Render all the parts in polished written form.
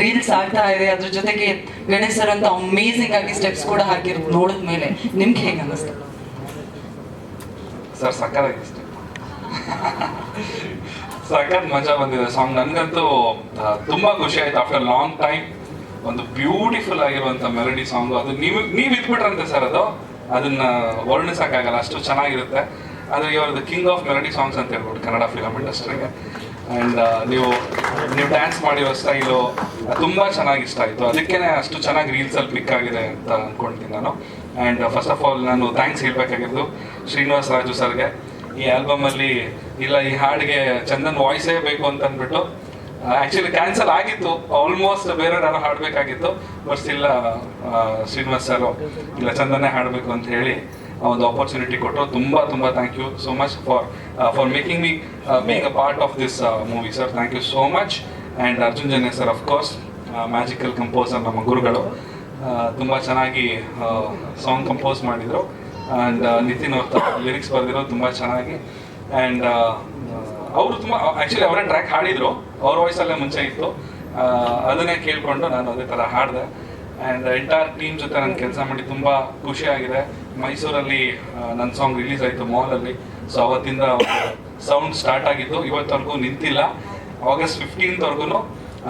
Reels ಆಗ್ತಾ ಇದೆ, ಅದ್ರ ಜೊತೆಗೆ ಗಣೇಶ್ ಸರ್ ಅಂತ ಅಮೇಸಿಂಗ್ ಆಗಿ ಸ್ಟೆಪ್ಸ್ ಕೂಡ ಹಾಕಿರೋದು ನೋಡಿದ್ಮೇಲೆ ನಿಮ್ಗೆ ಹೇಗೆ ಅನ್ನಿಸ್ತು ಸರ್? ಸಕ್ಕತ್ತಾಗಿ ಸಖತ್ ಮಜಾ ಬಂದಿದೆ ಸಾಂಗ್. ನನಗಂತೂ ತುಂಬಾ ಖುಷಿ ಆಯ್ತು. ಆಫ್ಟರ್ ಲಾಂಗ್ ಟೈಮ್ ಒಂದು ಬ್ಯೂಟಿಫುಲ್ ಆಗಿರುವಂತ ಮೆಲಡಿ ಸಾಂಗ್. ಅದು ನೀವು ಇದ್ಬಿಟ್ರಂತೆ ಸರ್, ಅದನ್ನ ವರ್ಣಿಸಕ್ಕಾಗಲ್ಲ, ಅಷ್ಟು ಚೆನ್ನಾಗಿರುತ್ತೆ. ಆದರೆ ಇವ್ರದ್ದು ಕಿಂಗ್ ಆಫ್ ಮೆಲಡಿ ಸಾಂಗ್ಸ್ ಅಂತ ಹೇಳ್ಬಿಟ್ಟು ಕನ್ನಡ ಫಿಲಮ್ ಇಂಡಸ್ಟ್ರಿಗೆ. ಆ್ಯಂಡ್ ನೀವು ಡ್ಯಾನ್ಸ್ ಮಾಡಿರೋ ಸ್ಟೈಲು ತುಂಬ ಚೆನ್ನಾಗಿ ಇಷ್ಟ ಆಯಿತು. ಅದಕ್ಕೇ ಅಷ್ಟು ಚೆನ್ನಾಗಿ ರೀಲ್ಸಲ್ಲಿ ಕ್ಲಿಕ್ ಆಗಿದೆ ಅಂತ ಅಂದ್ಕೊಳ್ತೀನಿ ನಾನು. ಆ್ಯಂಡ್ ಫಸ್ಟ್ ಆಫ್ ಆಲ್ ನಾನು ಥ್ಯಾಂಕ್ಸ್ ಹೇಳಬೇಕಾಗಿದ್ದು ಶ್ರೀನಿವಾಸ್ ರಾಜು ಸರ್ಗೆ. ಈ ಆಲ್ಬಮಲ್ಲಿ ಇಲ್ಲ, ಈ ಹಾಡಿಗೆ ಚಂದನ್ ವಾಯ್ಸೇ ಬೇಕು ಅಂತ ಅಂದ್ಬಿಟ್ಟು ಆ್ಯಕ್ಚುಲಿ ಕ್ಯಾನ್ಸಲ್ ಆಗಿತ್ತು, ಆಲ್ಮೋಸ್ಟ್ ಬೇರೆ ಯಾರೋ ಹಾಡಬೇಕಾಗಿತ್ತು. ಬಟ್ ಸ್ಟಿಲ್ ಶ್ರೀನಿವಾಸ್ ಸರ್ ಇಲ್ಲ ಚಂದನ್ನೇ ಹಾಡಬೇಕು ಅಂತ ಹೇಳಿ ಒಂದು ಆಪರ್ಚುನಿಟಿ ಕೊಟ್ಟರು. ತುಂಬ thank you so much for making me being a part of this movie sir. Thank you so much. And Arjun Janya sir, of course magical composer, ನಮ್ಮ ಗುರುಗಳು. ತುಂಬ ಚೆನ್ನಾಗಿ ಸಾಂಗ್ ಕಂಪೋಸ್ ಮಾಡಿದರು. ಆ್ಯಂಡ್ ನಿತಿನ್ ಅವ್ರ ಲಿರಿಕ್ಸ್ ಬರೆದಿರೋದು ತುಂಬ ಚೆನ್ನಾಗಿ. ಆ್ಯಂಡ್ ಅವರು ತುಂಬ ಆ್ಯಕ್ಚುಲಿ ಅವರೇ ಟ್ರ್ಯಾಕ್ ಹಾಡಿದರು, ಅವ್ರ ವಾಯ್ಸಲ್ಲೇ ಮುಂಚೆ ಇತ್ತು. ಅದನ್ನೇ ಕೇಳಿಕೊಂಡು ನಾನು ಅದೇ ಥರ ಹಾಡಿದೆ. ಆ್ಯಂಡ್ ಎಂಟೈರ್ ಟೀಮ್ ಜೊತೆ ನಾನು ಕೆಲಸ ಮಾಡಿ ತುಂಬ ಖುಷಿಯಾಗಿದೆ. ಮೈಸೂರಲ್ಲಿ ನನ್ನ ಸಾಂಗ್ ರಿಲೀಸ್ ಆಯಿತು ಮಾಲಲ್ಲಿ. ಸೊ ಅವತ್ತಿಂದ ಸೌಂಡ್ ಸ್ಟಾರ್ಟ್ ಆಗಿದ್ದು, ಇವತ್ತವರೆಗೂ ನಿಂತಿಲ್ಲ. ಆಗಸ್ಟ್ 15th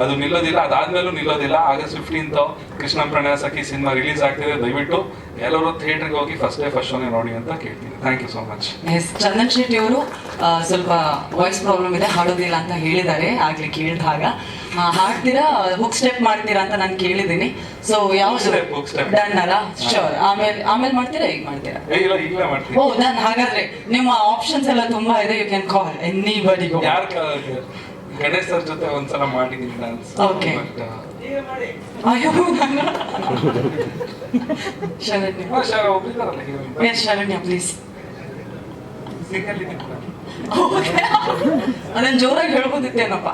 ಅದು ನಿಲ್ಲೋದಿಲ್ಲ, ಅದಾದ್ಮೇಲೂ ನಿಲ್ಲೋದಿಲ್ಲ. ಆಗಸ್ಟ್ 15th ಕೃಷ್ಣ ಪ್ರಣಯ ಸಖಿ ಸಿನಿಮಾ ರಿಲೀಸ್ ಆಗ್ತಿದೆ. ದಯವಿಟ್ಟು ಎಲ್ಲರೂ ಥಿಯೇಟರ್ಗೆ ಹೋಗಿ ಫಸ್ಟ್ ಶೋನೇ ನೋಡಿ ಅಂತ ಕೇಳ್ತೀನಿ. Thank you so much. Chandan Shetty ಅವರು ಸ್ವಲ್ಪ ವಾಯ್ಸ್ ಪ್ರಾಬ್ಲಮ್ ಇದೆ, ಹಾಡೋದಿಲ್ಲ ಅಂತ ಹೇಳಿದ್ದಾರೆ ಆಗ್ಲಿ ಕೇಳಿದಾಗ. ಹಾಡ್ತೀರಾ, ಹುಕ್ ಸ್ಟೆಪ್ ಮಾಡ್ತೀರಾ ಅಂತ ನಾನು ಕೇಳಿದ್ದೀನಿ. ಸೊ ಯಾವ ಡನ್ ಅಲ್ಲ? ಶೋರ್. ಆಮೇಲೆ ಮಾಡ್ತೀರಾ, ಈಗ ಮಾಡ್ತೀರಾ? ಓ, ನಾನು ಹಾಗಾದ್ರೆ ನಿಮ್ಮ ಆಪ್ಷನ್ಸ್ ಎಲ್ಲ ತುಂಬಾ ಇದೆ. You can call anybody. Ganesh sir ಜೊತೆ ಒಂದ್ಸಲ ಮಾಡಿದ್ದೀನಿ ಡಾನ್ಸ್. ಓಕೆ. ಅಯ್ಯೋ, ಶರಣ್ಯ ಪ್ಲೀಸ್. ಅದನ್ನ ಜೋರಾಗಿ ಹೇಳ್ಬೋದಿತ್ತೇನಪ್ಪ.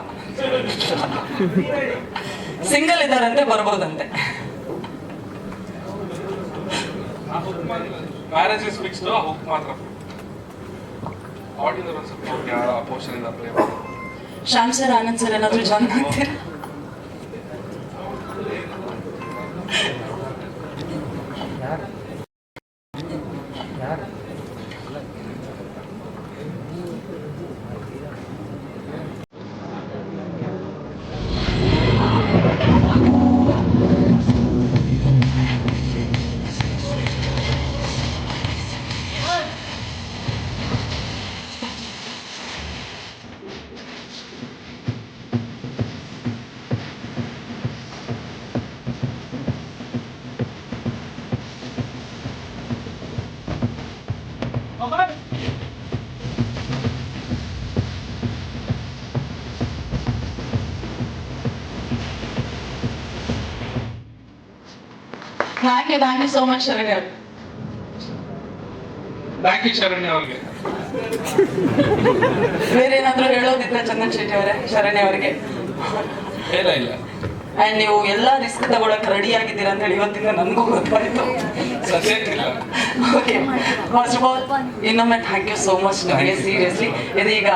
ಸಿಂಗಲ್ ಇದ್ದಾರಂತೆ, ಬರ್ಬೋದಂತೆ. ಮ್ಯಾರೇಜ್ ಇಸ್ ಫಿಕ್ಸ್ಡ್, ಹುಕ್ ಮಾತ್ರ ಆಡಿಯೋದಲ್ಲಿ ಒಂದು ಸ್ವಲ್ಪ ಪೋರ್ಷನ್ ಇದೆ ಪ್ಲೇ ಮಾಡಿ. ಶ್ಯಾಮ್ ಸರ್, ಆನಂದ್ ಸರ್ ಏನಾದ್ರು ಜಾಯ್ನ್ ಆಗ್ತೀರಾ? Thank you so much, Sharanya. Thank you Sharanya ಅವ್ರಿಗೆ. ಬೇರೆ ಏನಾದ್ರು ಹೇಳೋದಿತ್ತ ಚಂದನ್ ಶೆಟ್ಟಿ ಅವರೇ ಶರಣ್ಯ ಅವರಿಗೆ? ಇಲ್ಲ. ಅಂಡ್ ನೀವು ಎಲ್ಲ ರಿಸ್ಕ್ ತಗೊಳಕ್ ರೆಡಿ ಆಗಿದ್ದೀರಾ ಅಂತ ಹೇಳಿ ಇವತ್ತಿಂದ ನನಗೂ ಗೊತ್ತಾಯ್ತು. ಓಕೆ, ಫಸ್ಟ್ ಆಫ್ ಆಲ್ ಇನ್ನೊಮ್ಮೆ ಥ್ಯಾಂಕ್ ಯು ಸೋ ಮಚ್ ನಿಮಗೆ. ಸೀರಿಯಸ್ಲಿ ಇದೀಗ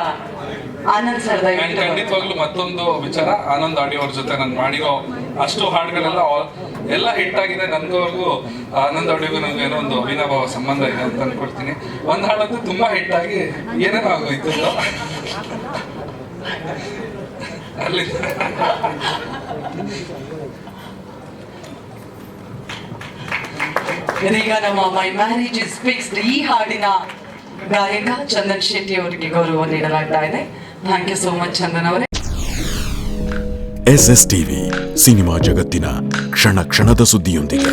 ಆನಂದ್ ಸರ್ ಖಂಡಿತವಾಗ್ಲೂ ಮತ್ತೊಂದು ವಿಚಾರ, ಆನಂದ್ ಆಡಿಯೋ ಅವ್ರ ಜೊತೆ ನಾನು ಮಾಡಿರೋ ಅಷ್ಟು ಹಾಡುಗಳೆಲ್ಲ ಎಲ್ಲ ಹಿಟ್ ಆಗಿದೆ. ನನಗೂ ಆನಂದ್ ಆಡಿಯೋಗೂ ನನಗೆ ಏನೋ ಒಂದು ಅವಿನಾಭಾವ ಸಂಬಂಧ ಇದೆ ಅಂತ ಅನ್ಕೊಳ್ತೀನಿ. ಒಂದು ಹಾಡಂತೂ ತುಂಬಾ ಹಿಟ್ ಆಗಿ ಏನೇನೋ ಆಗೋಯ್ತು ಅಲ್ಲಿ. ಇದೀಗ ನಮ್ಮ ಮೈ ಮ್ಯಾರೇಜ್ ಇಸ್ ಫಿಕ್ಸ್ಡ್ ಈ ಹಾಡಿನ ಗಾಯಕ ಚಂದನ್ ಶೆಟ್ಟಿ ಅವರಿಗೆ ಗೌರವ ನೀಡಲಾಗ್ತಾ ಇದೆ. Thank you so much Chandan ಅವರೇ. SS TV ಸಿನಿಮಾ ಜಗತ್ತಿನ ಕ್ಷಣ ಕ್ಷಣದ ಸುದ್ದಿಯೊಂದಿಗೆ.